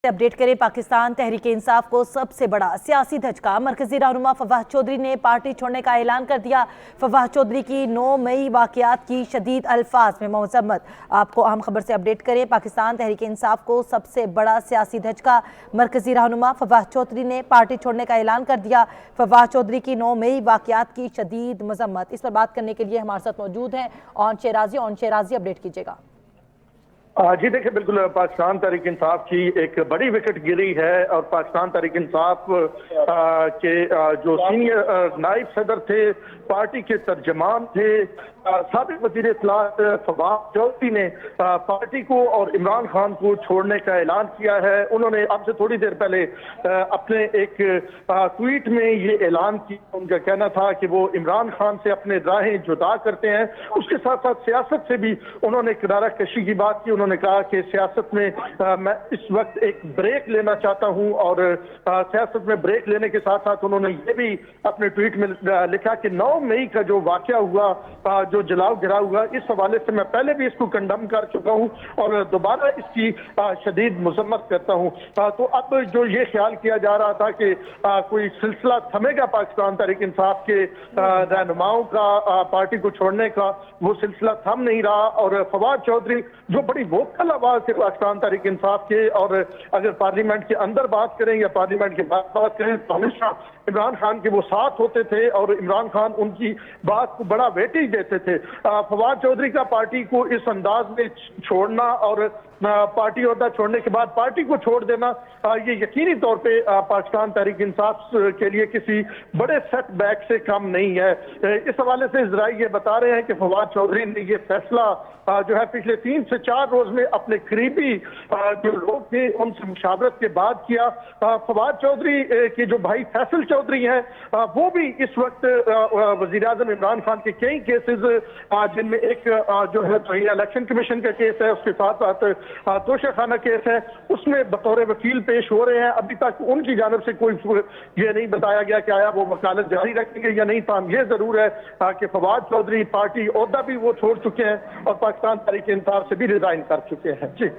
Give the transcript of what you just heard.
Update करें। पाकिस्तान तहरीक इंसाफ को सबसे बड़ा सियासी धचका। मरकजी रहनुमा फवाद चौधरी ने पार्टी छोड़ने का ऐलान कर दिया। फवाद चौधरी की 9 मई वाकयात की शदीद अल्फाज में मजम्मत। आपको अहम खबर से अपडेट करें। पाकिस्तान तहरीक इंसाफ को सबसे बड़ा सियासी धचका। मरकजी रहनुमा फवाद चौधरी ने पार्टी छोड़ने का ऐलान कर दिया। फवाद चौधरी की 9 मई वाकयात की शदीद मजम्मत। इस पर बात करने के लिए हमारे साथ मौजूद हैं ऑन शेराजी। अपडेट कीजिएगा। जी देखिए, बिल्कुल पाकिस्तान तहरीक इंसाफ की एक बड़ी विकेट गिरी है और पाकिस्तान तहरीक इंसाफ के जो सीनियर नायब सदर थे, पार्टी के तर्जमान थे, साबिक वज़ीर इत्तलात फवाद चौधरी ने पार्टी को और इमरान खान को छोड़ने का ऐलान किया है। उन्होंने अब से थोड़ी देर पहले अपने एक ट्वीट में ये ऐलान किया। उनका कहना था कि वो इमरान खान से अपने राहें जुदा करते हैं। उसके साथ साथ सियासत से भी उन्होंने किनारा कशी की बात की। उन्होंने कहा कि सियासत में मैं इस वक्त एक ब्रेक लेना चाहता हूं और सियासत में ब्रेक लेने के साथ साथ उन्होंने ये भी अपने ट्वीट में लिखा कि 9 मई का जो वाकया हुआ, जो जलाओ गिराव हुआ, इस हवाले से मैं पहले भी इसको कंडम कर चुका हूं और दोबारा इसकी शदीद मजम्मत करता हूं। तो अब जो ये ख्याल किया जा रहा था कि कोई सिलसिला थमेगा पाकिस्तान तहरीक इंसाफ के रहनुमाओं का पार्टी को छोड़ने का, वो सिलसिला थम नहीं रहा। और फवाद चौधरी जो बड़ी वोकल आवाज है पाकिस्तान तहरीक इंसाफ के, और अगर पार्लियामेंट के अंदर बात करें या पार्लियामेंट के बाद बात करें तो हमेशा इमरान खान के वो साथ होते थे और इमरान खान उनकी बात को बड़ा वेटेज देते थे। फवाद चौधरी का पार्टी को इस अंदाज में छोड़ना और पार्टी ओहदा छोड़ने के बाद पार्टी को छोड़ देना, ये यकीनी तौर पे पाकिस्तान तहरीक इंसाफ के लिए किसी बड़े सेटबैक से कम नहीं है। इस हवाले से जराए ये बता रहे हैं कि फवाद चौधरी ने ये फैसला जो है पिछले 3 से 4 रोज में अपने करीबी जो लोग थे उनसे मुशावरत के बाद किया। फवाद चौधरी के जो भाई फैसल चौधरी हैं, वो भी इस वक्त वजीर आजम इमरान खान के कई केसेस, जिनमें एक जो है तो इलेक्शन कमीशन का केस है, उसके साथ साथ तोशाखाना केस है, उसमें बतौर वकील पेश हो रहे हैं। अभी तक उनकी जानब से कोई ये नहीं बताया गया कि आया वो वकालत जारी रखेंगे या नहीं। ताम ये जरूर है कि फवाद चौधरी पार्टी ओहदा भी वो छोड़ चुके हैं और पाकिस्तान तहरीक इंसाफ से भी रिजाइन कर चुके हैं। जी।